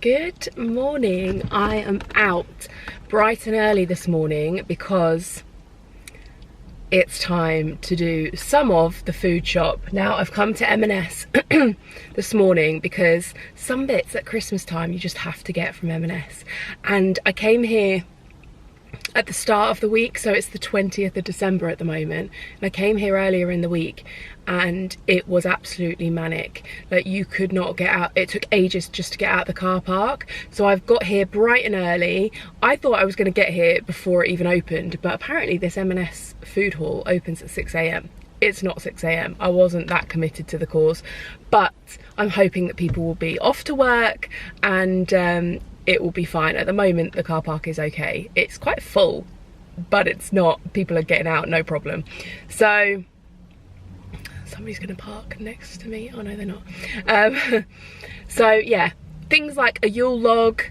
Good morning. I am out bright and early this morning because it's time to do some of the food shop. Now I've come to M&S this morning because some bits at Christmas time you just have to get from M&S, and I came here at the start of the week, so it's the 20th of December at the moment, and I came here earlier in the week and it was absolutely manic. Like, you could not get out. It took ages just to get out of the car park. So I've got here bright and early. I thought I was going to get here before it even opened, but apparently this M&S food hall opens at 6 AM. It's not 6 AM. I wasn't that committed to the cause, but I'm hoping that people will be off to work and it will be fine. At the moment the car park is okay. It's quite full, but it's not. People are getting out, no problem. So somebody's gonna park next to me. Oh no, they're not. So yeah, things like a Yule log,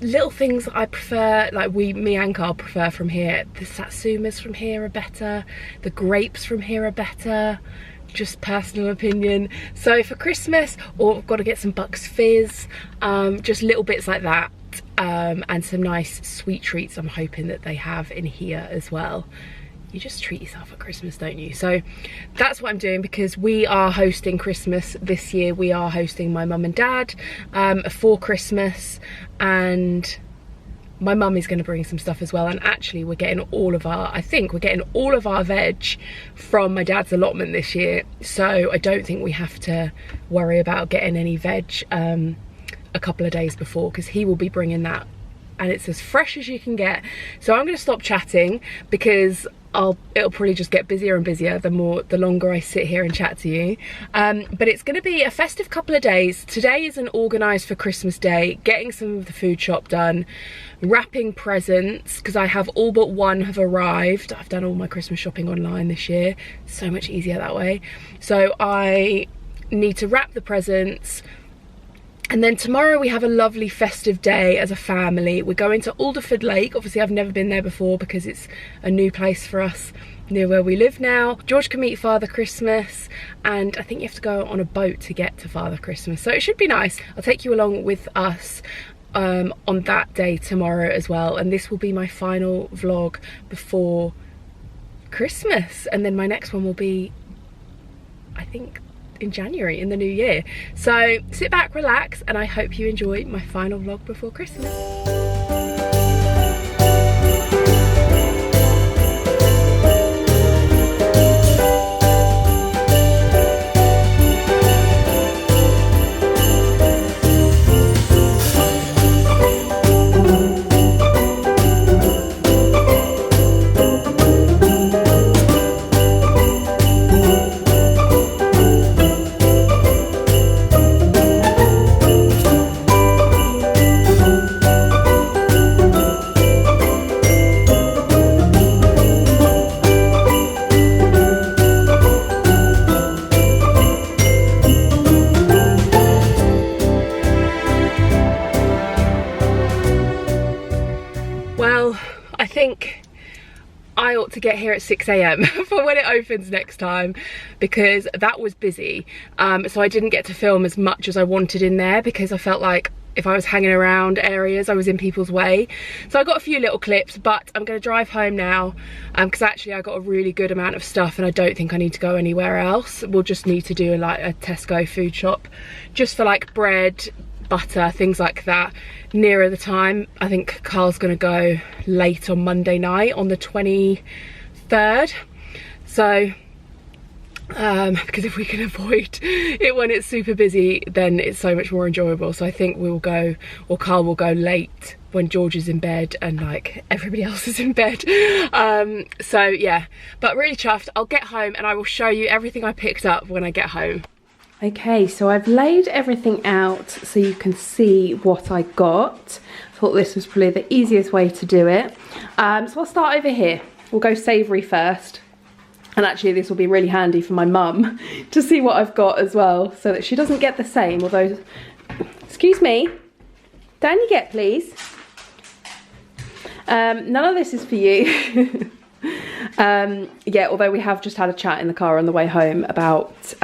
little things that I prefer, like me and Carl prefer from here. The satsumas from here are better, the grapes from here are better, just personal opinion. So for Christmas, or I've got to get some Bucks Fizz, just little bits like that, and some nice sweet treats I'm hoping that they have in here as well. You just treat yourself at Christmas, don't you? So that's what I'm doing, because we are hosting Christmas this year. We are hosting my mum and dad for Christmas, and my mum is going to bring some stuff as well. And actually we're getting all of our, I think we're getting all of our veg from my dad's allotment this year, so I don't think we have to worry about getting any veg a couple of days before, because he will be bringing that and it's as fresh as you can get. So I'm going to stop chatting because it'll probably just get busier and busier the longer I sit here and chat to you. But it's going to be a festive couple of days. Today is an organised for Christmas day, getting some of the food shop done, wrapping presents, because I have all but one have arrived. I've done all my Christmas shopping online this year. So much easier that way. So I need to wrap the presents. And then tomorrow we have a lovely festive day as a family. We're going to Alderford Lake. Obviously I've never been there before because it's a new place for us near where we live now. George can meet Father Christmas, and I think you have to go on a boat to get to Father Christmas. So it should be nice. I'll take you along with us on that day tomorrow as well. And this will be my final vlog before Christmas. And then my next one will be, I think, in January, in the new year. So sit back, relax, and I hope you enjoy my final vlog before Christmas. I think I ought to get here at 6 AM for when it opens next time, because that was busy. So I didn't get to film as much as I wanted in there, because I felt like if I was hanging around areas, I was in people's way. So I got a few little clips, but I'm going to drive home now, because actually I got a really good amount of stuff and I don't think I need to go anywhere else. We'll just need to do like a Tesco food shop just for like bread, butter, things like that nearer the time. I think Carl's gonna go late on Monday night on the 23rd, so because if we can avoid it when it's super busy, then it's so much more enjoyable. So I think we'll go, or Carl will go late when George is in bed and like everybody else is in bed. So yeah, but really chuffed. I'll get home and I will show you everything I picked up when I get home. Okay, so I've laid everything out so you can see what I got. Thought this was probably the easiest way to do it. So I'll start over here. We'll go savoury first. And actually this will be really handy for my mum to see what I've got as well, so that she doesn't get the same, although, excuse me, down you get please. None of this is for you. Yeah, although we have just had a chat in the car on the way home about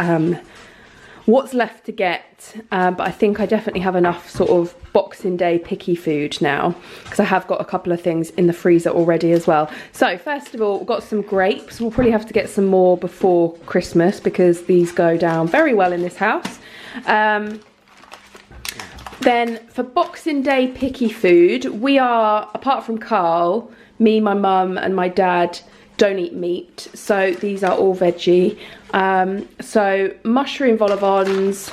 what's left to get, but I think I definitely have enough sort of Boxing Day picky food now, because I have got a couple of things in the freezer already as well. So first of all, we've got some grapes. We'll probably have to get some more before Christmas because these go down very well in this house. Then for Boxing Day picky food, we are, apart from Carl, me, my mum and my dad don't eat meat, so these are all veggie. So mushroom vol au vents,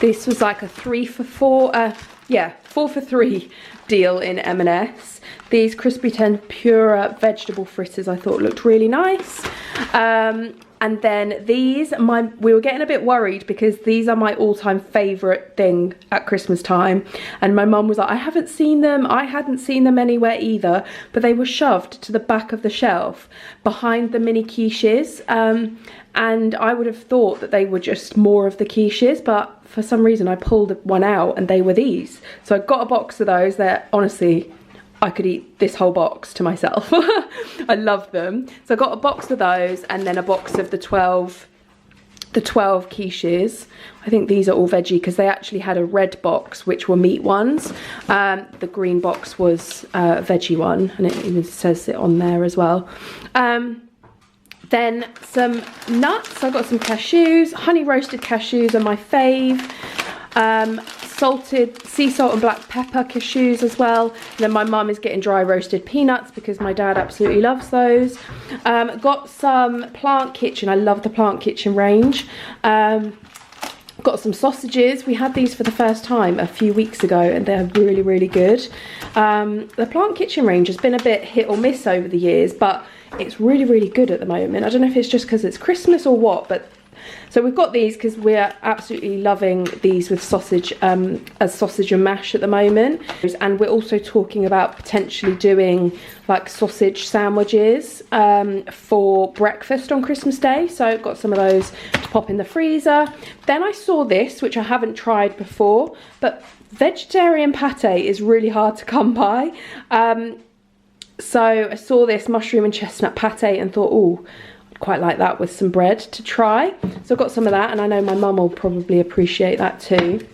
this was like a 3 for 4, yeah, 4 for 3 deal in M&S. These crispy tempura vegetable fritters I thought looked really nice. And then these, we were getting a bit worried because these are my all-time favourite thing at Christmas time. And my mum was like, I haven't seen them. I hadn't seen them anywhere either. But they were shoved to the back of the shelf behind the mini quiches. And I would have thought that they were just more of the quiches, but for some reason I pulled one out and they were these. So I got a box of those. They're honestly, I could eat this whole box to myself. I love them. So I got a box of those and then a box of the 12 quiches. I think these are all veggie because they actually had a red box which were meat ones. The green box was a veggie one, and it even says it on there as well. Then some nuts. I got some cashews. Honey roasted cashews are my fave. Salted sea salt and black pepper cashews as well. And then my mum is getting dry roasted peanuts because my dad absolutely loves those. Got some Plant Kitchen. I love the Plant Kitchen range. Got some sausages. We had these for the first time a few weeks ago and they're really, really good. The Plant Kitchen range has been a bit hit or miss over the years, but it's really, really good at the moment. I don't know if it's just because it's Christmas or what, but so we've got these because we're absolutely loving these with sausage, as sausage and mash at the moment. And we're also talking about potentially doing like sausage sandwiches for breakfast on Christmas Day. So I've got some of those to pop in the freezer. Then I saw this, which I haven't tried before, but vegetarian pate is really hard to come by. So I saw this mushroom and chestnut pate and thought, oh, I'd quite like that with some bread to try. So I've got some of that and I know my mum will probably appreciate that too.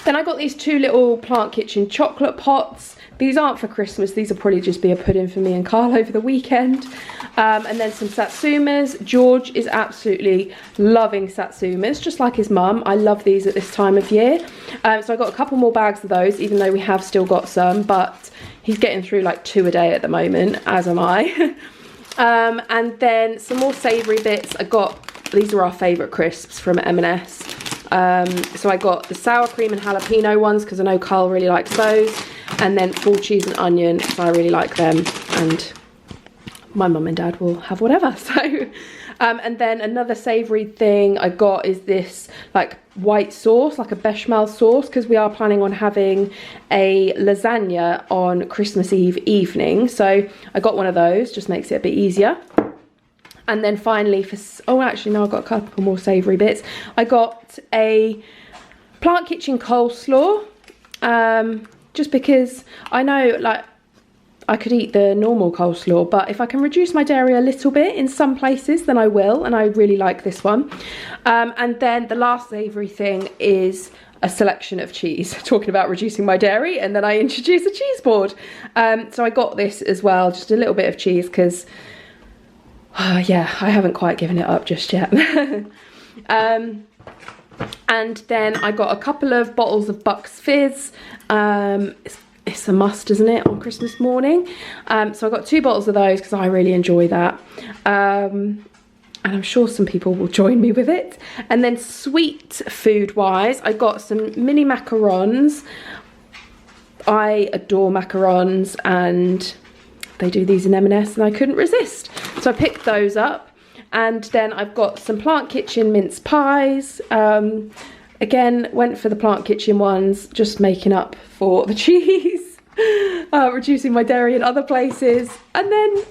Then I got these 2 little Plant Kitchen chocolate pots. These aren't for Christmas, these will probably just be a pudding for me and Carl over the weekend. And then some satsumas. George is absolutely loving satsumas, just like his mum. I love these at this time of year. So I got a couple more bags of those, even though we have still got some, but he's getting through like 2 a day at the moment, as am I. And then some more savoury bits. I got, these are our favourite crisps from M&S. So I got the sour cream and jalapeno ones because I know Carl really likes those. And then full cheese and onion because I really like them. And my mum and dad will have whatever. So, and then another savoury thing I got is this like white sauce, like a bechamel sauce, because we are planning on having a lasagna on Christmas Eve evening. So I got one of those, just makes it a bit easier. And then finally for, oh actually no, I've got a couple more savoury bits. I got a Plant Kitchen coleslaw, just because I know like I could eat the normal coleslaw, but if I can reduce my dairy a little bit in some places, then I will, and I really like this one. And then the last savoury thing is a selection of cheese, talking about reducing my dairy, and then I introduced a cheese board. So I got this as well, just a little bit of cheese, because yeah, I haven't quite given it up just yet. And then I got a couple of bottles of Bucks Fizz. It's a must, isn't it, on Christmas morning? So I got 2 bottles of those because I really enjoy that. And I'm sure some people will join me with it. And then sweet food-wise, I got some mini macarons. I adore macarons, and they do these in M&S, and I couldn't resist. So I picked those up. And then I've got some Plant Kitchen mince pies. Again, went for the Plant Kitchen ones, just making up for the cheese, reducing my dairy in other places. And then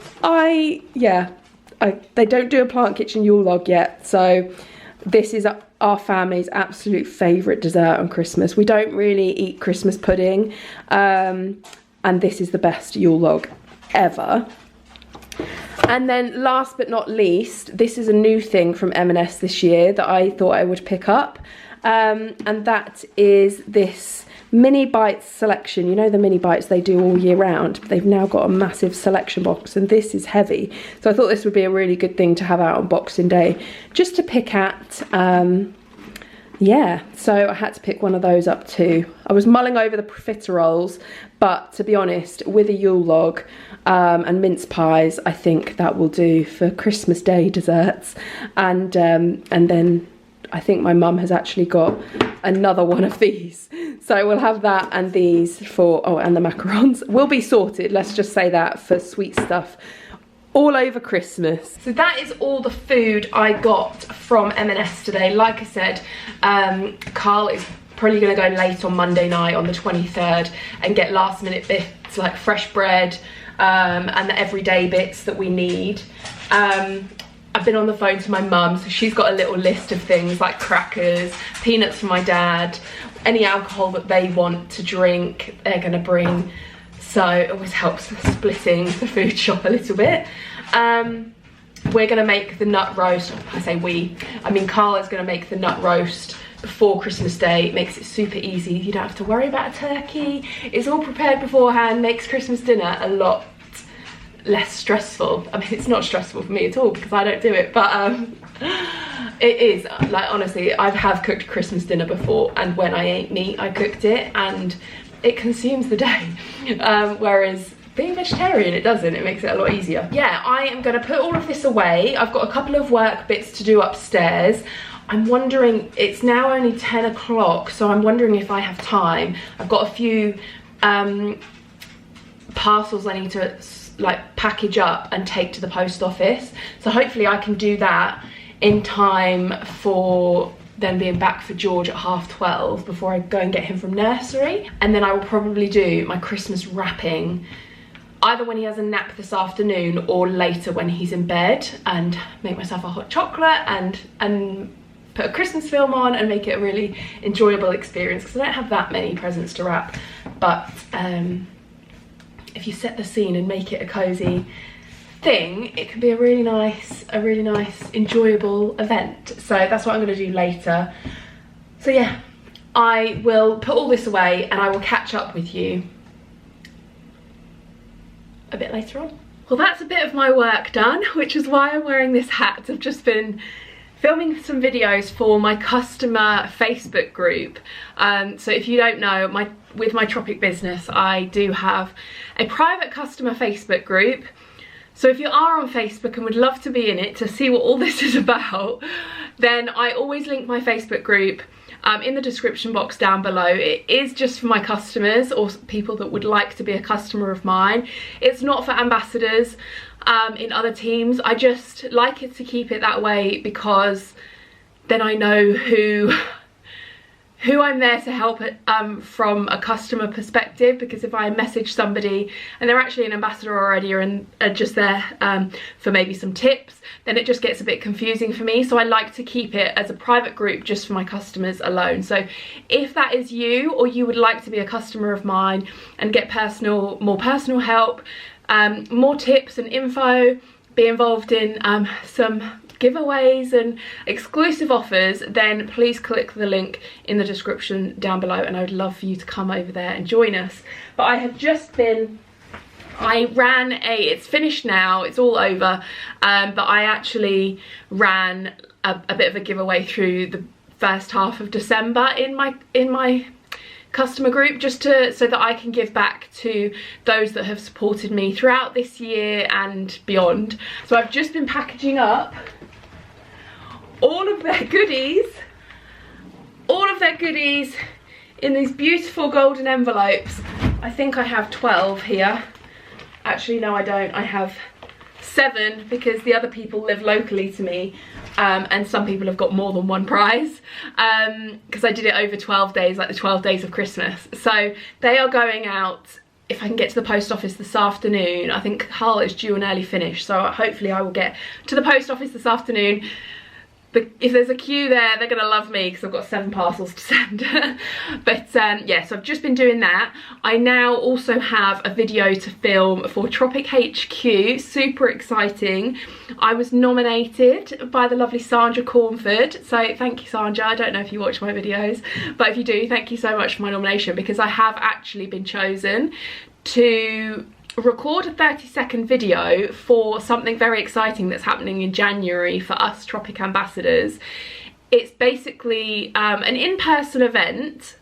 they don't do a Plant Kitchen Yule log yet, so this is our family's absolute favourite dessert on Christmas. We don't really eat Christmas pudding, and this is the best Yule log ever. And then last but not least, this is a new thing from M&S this year that I thought I would pick up. And that is this mini bites selection. You know the mini bites they do all year round, but they've now got a massive selection box, and this is heavy. So I thought this would be a really good thing to have out on Boxing Day, just to pick at. Yeah, so I had to pick one of those up too. I was mulling over the profiteroles, but to be honest, with a Yule log and mince pies, I think that will do for Christmas Day desserts. And then I think my mum has actually got another one of these. So we'll have that and these for, oh, and the macarons. We'll be sorted, let's just say that, for sweet stuff all over Christmas. So that is all the food I got from M&S today. Like I said, Carl is probably going to go late on Monday night on the 23rd and get last minute bits like fresh bread and the everyday bits that we need. I've been on the phone to my mum, so she's got a little list of things like crackers, peanuts for my dad, any alcohol that they want to drink, they're gonna bring. So it always helps with splitting the food shop a little bit. We're gonna make the nut roast. I say we, I mean Carl is gonna make the nut roast before Christmas Day. It makes it super easy. You don't have to worry about a turkey. It's all prepared beforehand, makes Christmas dinner a lot less stressful. I mean, it's not stressful for me at all because I don't do it, but it is, like, honestly, I have cooked Christmas dinner before, and when I ate meat I cooked it and it consumes the day, whereas being vegetarian, it doesn't. It makes it a lot easier. Yeah, I am going to put all of this away. I've got a couple of work bits to do upstairs. I'm wondering, it's now only 10 o'clock, so I'm wondering if I have time. I've got a few parcels I need to like package up and take to the post office, so hopefully I can do that in time for then being back for George at 12:30 before I go and get him from nursery. And then I will probably do my Christmas wrapping either when he has a nap this afternoon or later when he's in bed, and make myself a hot chocolate and put a Christmas film on and make it a really enjoyable experience, because I don't have that many presents to wrap. But if you set the scene and make it a cozy thing, it can be a really nice, enjoyable event. So that's what I'm going to do later. So yeah, I will put all this away and I will catch up with you a bit later on. Well, that's a bit of my work done, which is why I'm wearing this hat. I've just been filming some videos for my customer Facebook group. So if you don't know, with my Tropic business, I do have a private customer Facebook group. So if you are on Facebook and would love to be in it to see what all this is about, then I always link my Facebook group in the description box down below. It is just for my customers or people that would like to be a customer of mine. It's not for ambassadors in other teams. I just like it to keep it that way, because then I know who I'm there to help from a customer perspective. Because if I message somebody and they're actually an ambassador already and are just there for maybe some tips, then it just gets a bit confusing for me. So I like to keep it as a private group just for my customers alone. So if that is you, or you would like to be a customer of mine and get more personal help, more tips and info, be involved in some giveaways and exclusive offers, then please click the link in the description down below, and I would love for you to come over there and join us. But I have just been, it's finished now, it's all over, but I actually ran a bit of a giveaway through the first half of December in my customer group, just so that I can give back to those that have supported me throughout this year and beyond. So I've just been packaging up all of their goodies in these beautiful golden envelopes. I think I have 12 here. Actually, no, I don't. I have 7, because the other people live locally to me, and some people have got more than one prize, because I did it over 12 days, like the 12 days of Christmas. So they are going out, if I can get to the post office this afternoon. I think Carl is due an early finish, so hopefully I will get to the post office this afternoon if there's a queue there, they're gonna love me because I've got 7 parcels to send. But yeah, so I've just been doing that. I now also have a video to film for Tropic HQ, super exciting. I was nominated by the lovely Sandra Cornford, so thank you, Sandra. I don't know if you watch my videos, but if you do, thank you so much for my nomination, because I have actually been chosen to record a 30-second video for something very exciting that's happening in January for us Tropic ambassadors. It's basically an in-person event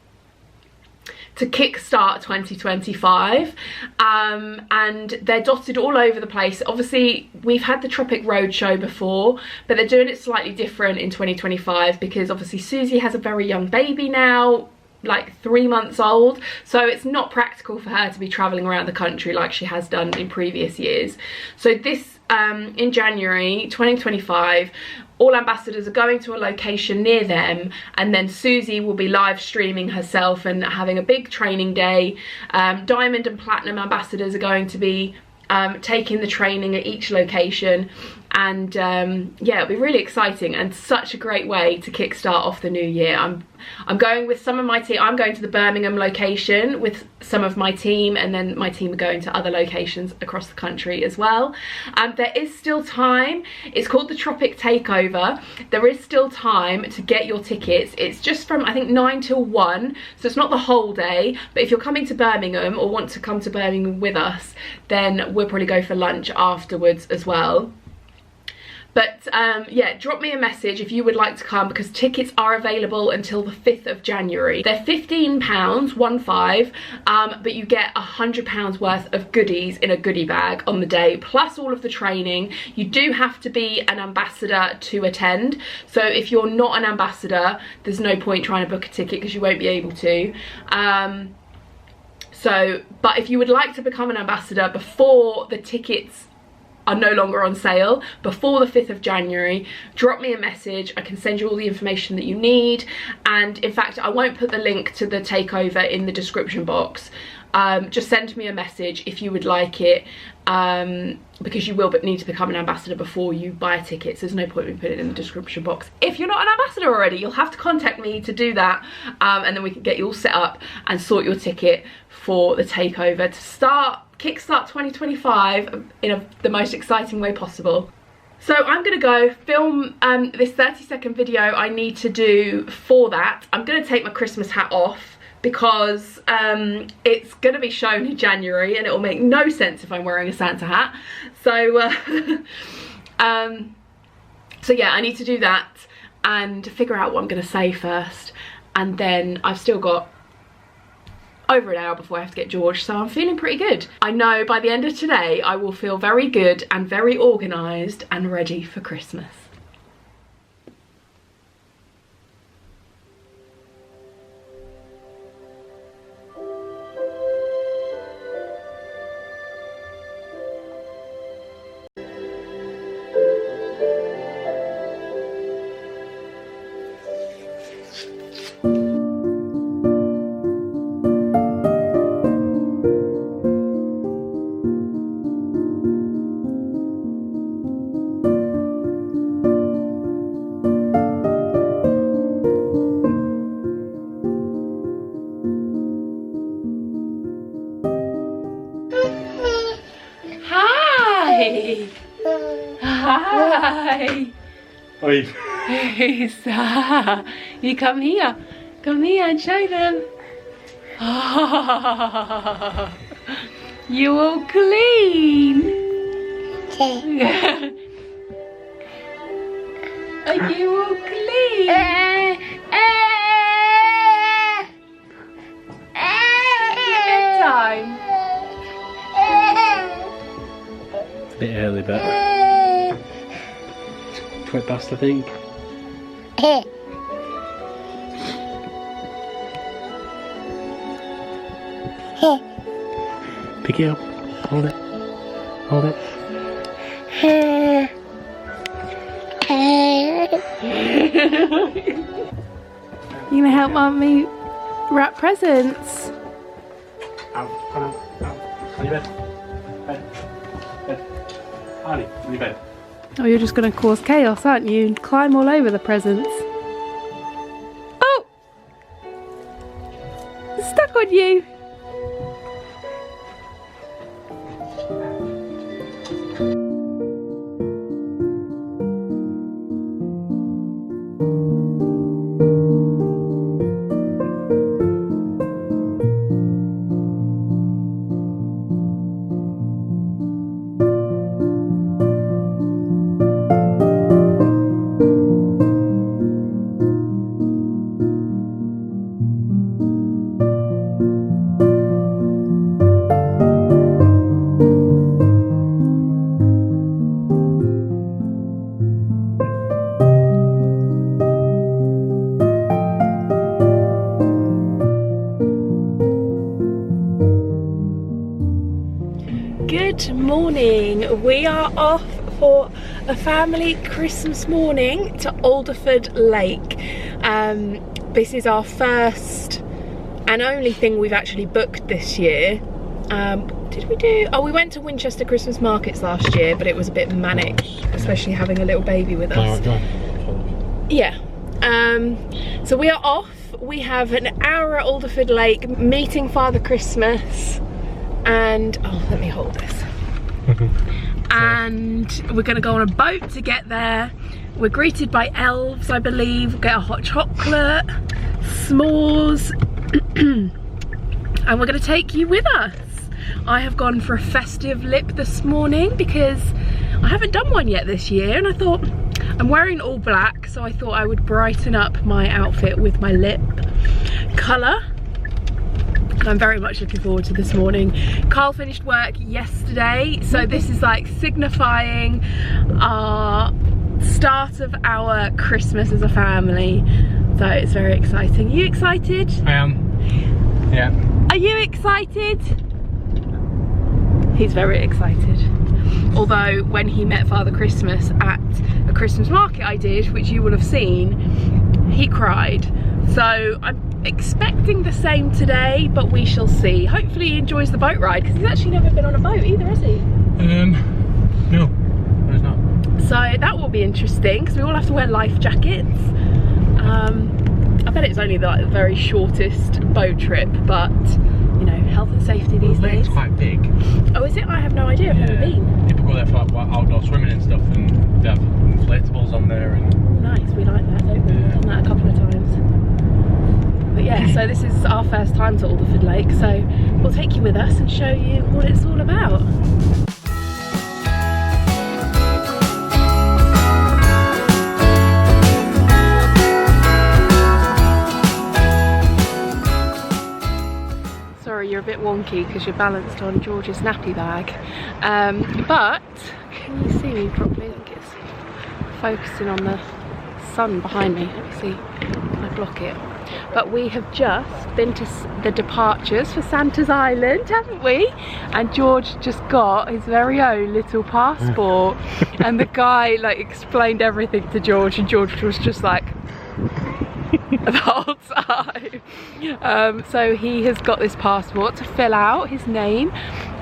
to kickstart 2025, and they're dotted all over the place. Obviously, we've had the Tropic Roadshow before, but they're doing it slightly different in 2025 because obviously Susie has a very young baby now, like 3 months old, so it's not practical for her to be traveling around the country like she has done in previous years. So this in January 2025, all ambassadors are going to a location near them, and then Susie will be live streaming herself and having a big training day. Diamond and Platinum ambassadors are going to be taking the training at each location, and yeah, it'll be really exciting and such a great way to kickstart off the new year. I'm going with some of my team. I'm going to the Birmingham location with some of my team, and then my team are going to other locations across the country as well. There is still time. It's called the Tropic Takeover. There is still time to get your tickets. It's just from, I think, 9 till 1, so it's not the whole day, but if you're coming to Birmingham or want to come to Birmingham with us, then we'll probably go for lunch afterwards as well. But yeah, drop me a message if you would like to come, because tickets are available until the 5th of January. They're £15, 15, but you get £100 worth of goodies in a goodie bag on the day, plus all of the training. You do have to be an ambassador to attend, so if you're not an ambassador, there's no point trying to book a ticket because you won't be able to. But if you would like to become an ambassador before the tickets are no longer on sale, before the 5th of January, drop me a message. I can send you all the information that you need, and in fact I won't put the link to the takeover in the description box. Just send me a message if you would like it, because you will need to become an ambassador before you buy a ticket, so there's no point in putting it in the description box. If you're not an ambassador already, you'll have to contact me to do that, and then we can get you all set up and sort your ticket for the takeover to kickstart 2025 in the most exciting way possible. So I'm gonna go film this 30-second video I need to do for that. I'm gonna take my Christmas hat off because it's gonna be shown in January and it will make no sense if I'm wearing a Santa hat. So so yeah, I need to do that and figure out what I'm gonna say first, and then I've still got over an hour before I have to get George, so I'm feeling pretty good. I know by the end of today I will feel very good and very organised and ready for Christmas. Hi. Oi. You come here. Come here and show them. You all clean. Are you all clean? Bedtime. It's a bit early, but 20 past, I think. Pick it up. Hold it. Hold it. You gonna help Mummy wrap presents? Out, come on, out. On your bed. Bed. Bed. Arnie, on your bed. Oh, you're just going to cause chaos, aren't you? And climb all over the presents. Oh! It's stuck on you. Good morning. We are off for a family Christmas morning to Alderford Lake. This is our first and only thing we've actually booked this year. Did we do? Oh, we went to Winchester Christmas markets last year, but it was a bit manic, especially having a little baby with us. Yeah. So we are off. We have an hour at Alderford Lake meeting Father Christmas. And oh, let me hold this. And we're going to go on a boat to get there. We're greeted by elves, I believe. We'll get a hot chocolate, s'mores, and we're going to take you with us. I have gone for a festive lip this morning because I haven't done one yet this year, and I thought I'm wearing all black, so I thought I would brighten up my outfit with my lip colour. I'm very much looking forward to this morning. Carl finished work yesterday, so this is like signifying our start of our Christmas as a family. So it's very exciting. Are you excited? I am. Yeah. Are you excited? He's very excited. Although when he met Father Christmas at a Christmas market I did, which you will have seen, he cried. So I'm expecting the same today, but we shall see. Hopefully he enjoys the boat ride, because he's actually never been on a boat either, has he? No, he's not. So that will be interesting, because we all have to wear life jackets. I bet it's only the very shortest boat trip, but you know, health and safety these days. It's quite big. Oh, is it? I have no idea. I've never been. People go there for like outdoor swimming and stuff, and they have inflatables on there. And Oh, nice. We like that, don't we? We've done that a couple of times. But yeah, so this is our first time to Alderford Lake, so we'll take you with us and show you what it's all about. Sorry, you're a bit wonky because you're balanced on George's nappy bag. But can you see me properly? I think it's focusing on the sun behind me. Let me see. Can I block it? But we have just been to the departures for Santa's Island, haven't we? And George just got his very own little passport. And the guy like explained everything to George, and George was just like the whole time. So he has got this passport to fill out his name,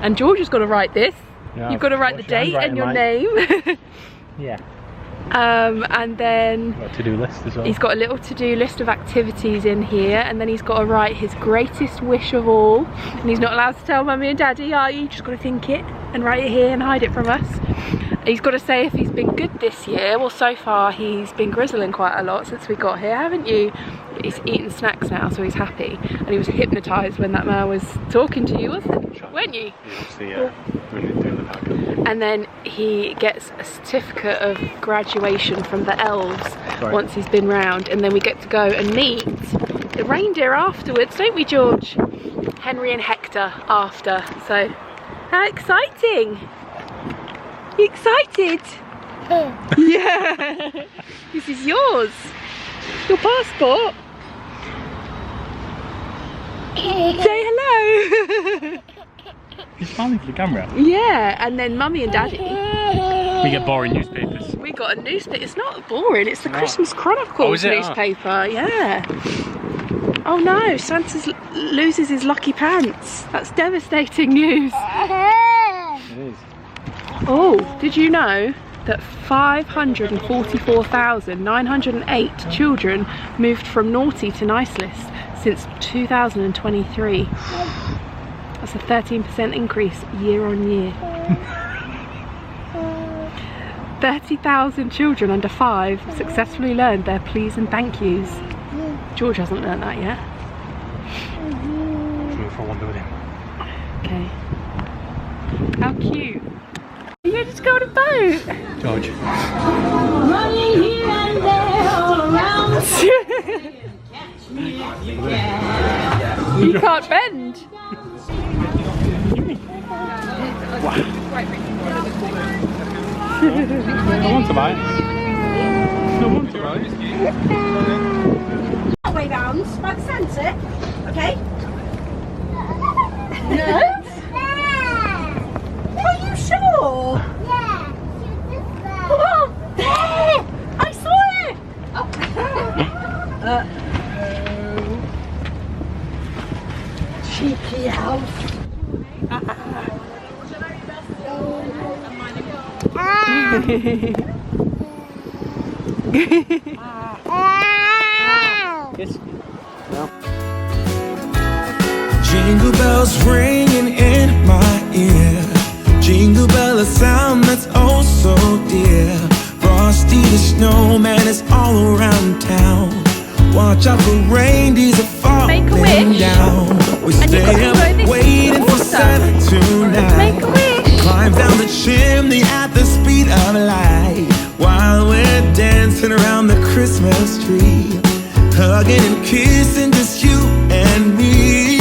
and George has got to write this. yeah, You've got to write the date and your name. Yeah. And then Got a to-do list as well. he's got a little to-do list of activities in here, and then he's got to write his greatest wish of all, and he's not allowed to tell Mummy and Daddy, are you? Just got to think it and write it here and hide it from us. He's got to say if he's been good this year. Well, so far he's been grizzling quite a lot since we got here, haven't you? But he's eating snacks now, so he's happy, and he was hypnotised when that man was talking to you, wasn't he? Weren't you? And then he gets a certificate of graduation from the elves once he's been round, and then we get to go and meet the reindeer afterwards, don't we, George? Henry and Hector after. So how exciting! You excited? Yeah. This is yours. Your passport. Say hello. You're smiling for the camera. Yeah, and then Mummy and Daddy. We get boring newspapers. We got a newspaper. It's not boring. It's the Christmas Chronicles newspaper. Yeah. Oh no, Santa loses his lucky pants. That's devastating news. It is. Oh, did you know that 544,908 children moved from naughty to nice list since 2023. That's a 13% increase year on year. 30,000 children under 5 successfully learned their please and thank yous. George hasn't learned that yet. Move for a wander with him. Okay. How cute. Are you ready to go on a boat? George. Running here and there all around the You can't bend. I want to buy it. I want to buy it. that way round by the centre, okay? No? Are you sure? Yeah, Oh, there! I saw it! Cheeky elf. Yes. Jingle bells ringing in my ear. Jingle bell, a sound that's oh so dear. Frosty the snowman is all around town. Watch out for reindeers are falling down. We stay up waiting for Santa tonight. Climb down the chimney at the speed of light, while we're dancing around the Christmas tree, hugging and kissing just you and me.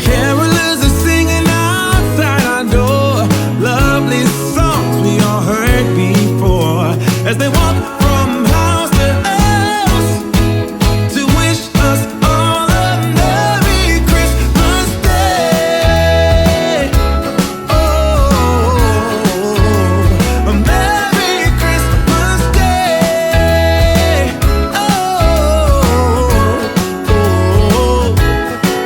Carolers are singing outside our door, lovely songs we all heard before, as they walk from house to house to wish us all a Merry Christmas Day. Oh, a Merry Christmas Day.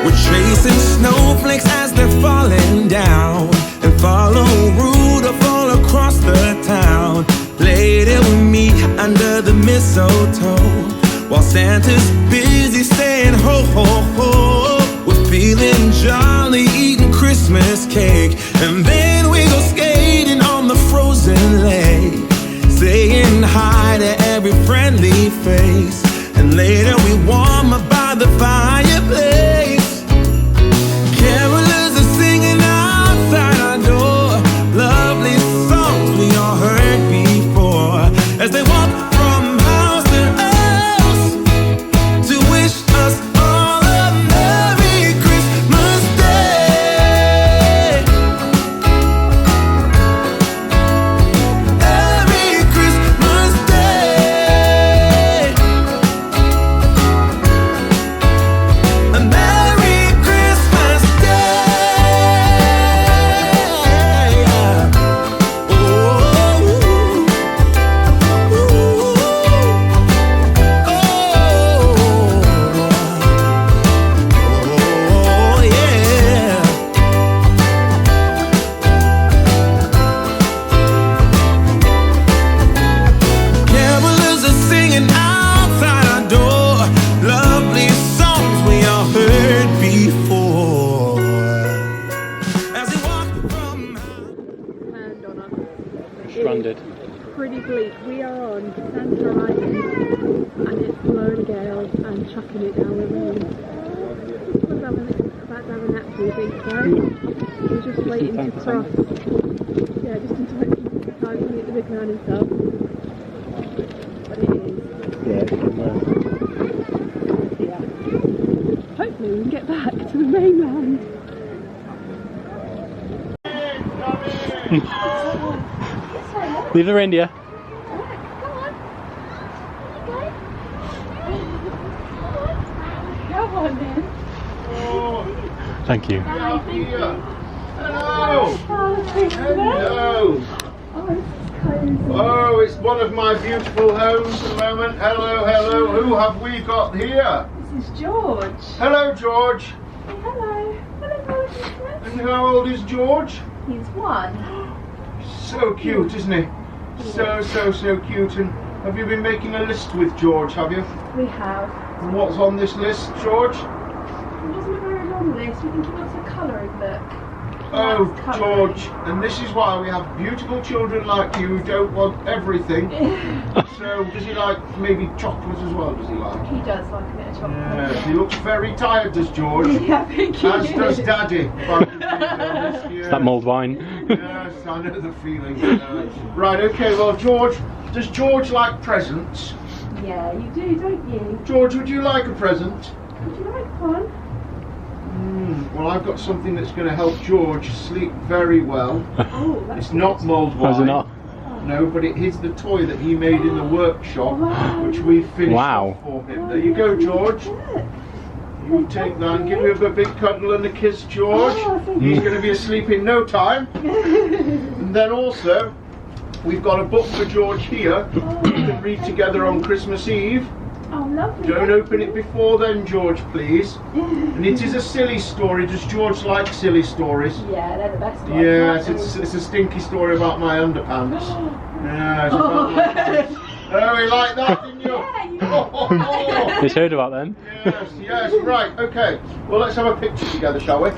We're chasing snowflakes as they're falling down, and follow Rudolph all across the town. Later we meet under the mistletoe, while Santa's busy saying ho ho ho. We're feeling jolly, eating Christmas cake, and then we go skating on the frozen lake, saying hi to every friendly face, and later we warm up by the fireplace. Carolers are singing outside our door, lovely songs we all heard before, as they walk from house to house to wish us all a Merry Christmas Day. Merry Christmas Day. A Merry Christmas Day. Oh, oh, yeah. Carolers are singing outside our door, lovely songs we all heard before, as we walk from And on us. Stranded. Pretty bleak. We are on Santa Island and it's blowing a gale and chucking it down with rain. We're about to have a nap, do you think so? We're just waiting to cross. Yeah, just in time to meet the big man himself. But it is. Yeah, Yeah. Hopefully we can get back to the mainland. Leave the reindeer. Come on then. Thank you. Hello! Oh, Hello! Oh, it's one of my beautiful homes at the moment. Hello, hello. Who have we got here? this is George. Hello, George. Hello. Hello, And how old is George? He's 1. So cute, isn't he? So cute. And have you been making a list with George, have you? We have. And what's on this list, George? It wasn't a very long list. We think he wants a colouring book. Oh, That's George, and this is why we have beautiful children like you who don't want everything. So, does he like maybe chocolate as well, does he like? He does like a bit of chocolate. Yes, he looks very tired, does George? Yeah, thank you. As does Daddy. Is that mulled wine? Yes, I know the feeling. Right, okay, well, George, does George like presents? Yeah, you do, don't you? George, would you like a present? Would you like one? Well, I've got something that's going to help George sleep very well. Oh, that's It's not mulled wine. How's it not? No, but it is the toy that he made in the workshop, which we finished off for him. There you go, George. You take that and give him a big cuddle and a kiss, George. He's going to be asleep in no time. And then also, we've got a book for George here. We can read together on Christmas Eve. Oh, lovely. Don't open it before then, George, please. And it is a silly story. Does George like silly stories? Yeah, they're the best ones. Yes, it's a stinky story about my underpants. Yeah, it's about my pants. Oh, you like that, didn't you? Yeah, He's heard about them. Yes, right, okay. Well, let's have a picture together, shall we?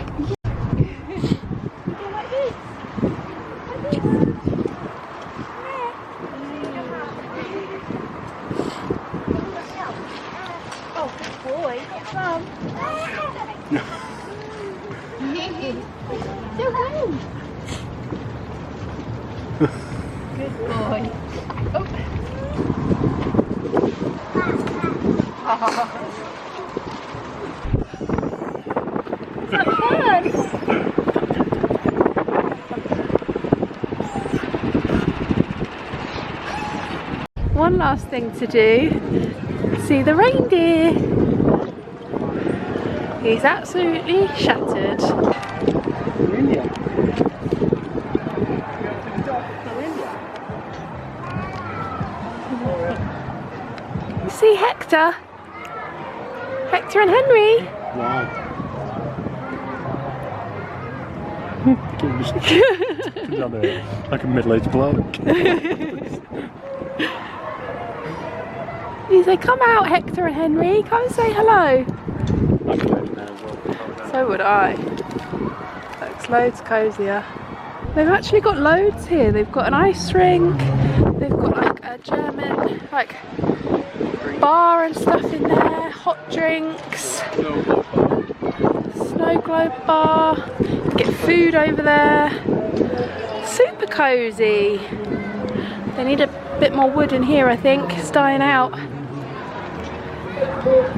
Good boy. Oh. Is that fun? One last thing to do. See the reindeer. He's absolutely shattered. See Hector? Hector and Henry? Wow. Down there, like a middle-aged bloke. You say, come out, Hector and Henry, come and say hello. So would I. Looks loads cosier. They've actually got loads here. They've got an ice rink. They've got like a German bar and stuff in there. Hot drinks. Snow globe bar. Get food over there. Super cozy. They need a bit more wood in here, I think. It's dying out.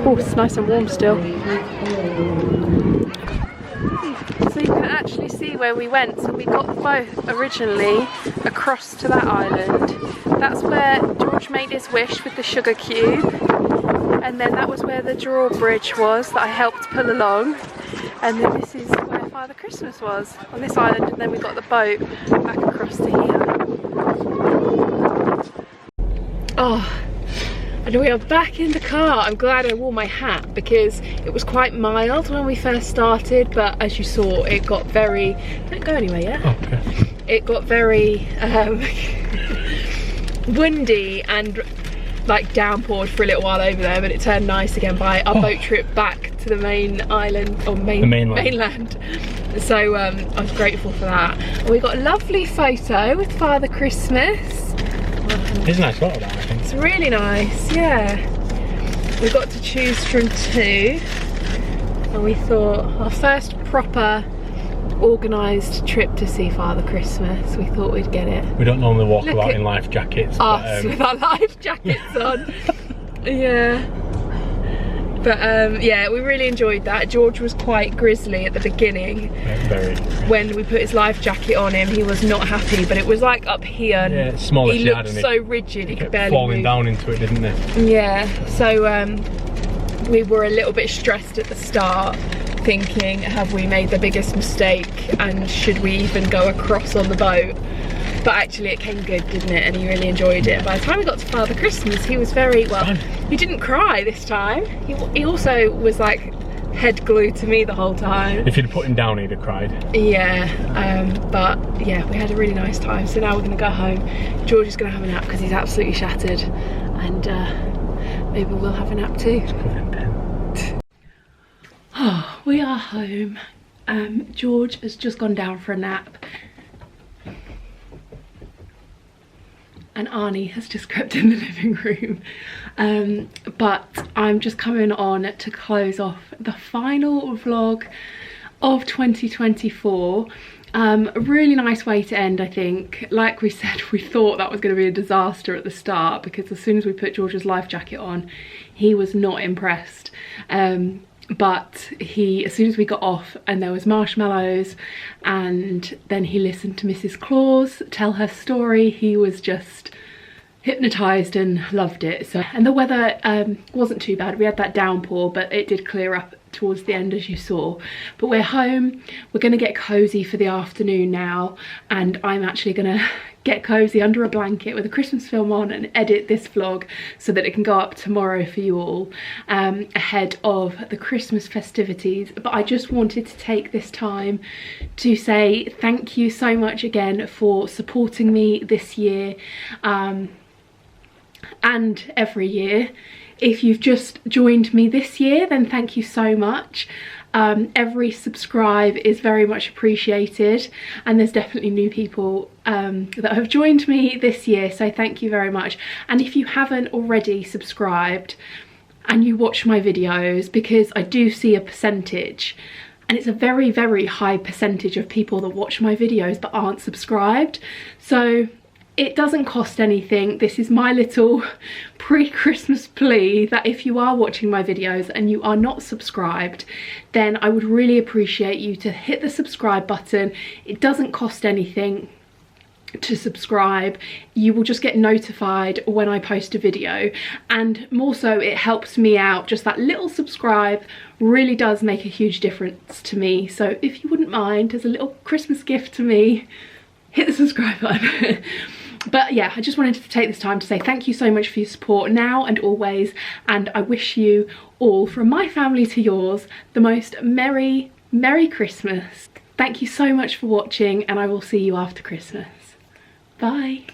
Oh, it's nice and warm still. So you can actually see where we went. So we got the boat originally across to that island. That's where George made his wish with the sugar cube. And then that was where the drawbridge was that I helped pull along. And then this is where Father Christmas was, on this island. And then we got the boat back across to here. Oh. And we are back in the car. I'm glad I wore my hat because it was quite mild when we first started, but as you saw, it got very... Don't go anywhere yet. Oh, okay. It got very windy and like downpoured for a little while over there, but it turned nice again by our boat trip back to the main island, or mainland. So I was grateful for that. And we got a lovely photo with Father Christmas. It's a nice photo, that, I think. It's really nice, yeah. We got to choose from two, and we thought our first proper organised trip to see Father Christmas, we thought we'd get it. We don't normally walk about in life jackets. Us with our life jackets on. Yeah. But yeah, we really enjoyed that. George was quite grizzly at the beginning. Yeah, very. When we put his life jacket on him, he was not happy, but it was like up here. Yeah, it's small as he looked so rigid, he could barely falling move. down into it, didn't he? Yeah, so we were a little bit stressed at the start, thinking, have we made the biggest mistake and should we even go across on the boat? But actually it came good, didn't it? And he really enjoyed it. By the time we got to Father Christmas, he was very, well, he didn't cry this time. He also was like head glued to me the whole time. If you'd put him down, he'd have cried. Yeah, but yeah, we had a really nice time. So now we're gonna go home. George is gonna have a nap because he's absolutely shattered, and maybe we'll have a nap too. Oh, we are home. George has just gone down for a nap. And Arnie has just crept in the living room. But I'm just coming on to close off the final vlog of 2024. A really nice way to end, I think. Like we said, we thought that was going to be a disaster at the start, because as soon as we put George's life jacket on, he was not impressed. But as soon as we got off and there was marshmallows, and then he listened to Mrs. Claus tell her story, he was just hypnotised and loved it. So, and the weather wasn't too bad. We had that downpour, but it did clear up towards the end, as you saw. But we're home. We're going to get cosy for the afternoon now, and I'm actually going to get cosy under a blanket with a Christmas film on and edit this vlog so that it can go up tomorrow for you all, ahead of the Christmas festivities. But I just wanted to take this time to say thank you so much again for supporting me this year, and every year. If you've just joined me this year, then thank you so much. Every subscribe is very much appreciated, and there's definitely new people that have joined me this year, so thank you very much. And if you haven't already subscribed and you watch my videos, because I do see a percentage, and it's a very, very high percentage of people that watch my videos but aren't subscribed, so it doesn't cost anything. This is my little pre-Christmas plea that if you are watching my videos and you are not subscribed, then I would really appreciate you to hit the subscribe button. It doesn't cost anything to subscribe. You will just get notified when I post a video, and more so, it helps me out. Just that little subscribe really does make a huge difference to me. So if you wouldn't mind, as a little Christmas gift to me, hit the subscribe button. But yeah, I just wanted to take this time to say thank you so much for your support now and always, and I wish you all, from my family to yours, the most merry Christmas. Thank you so much for watching, and I will see you after Christmas. Bye.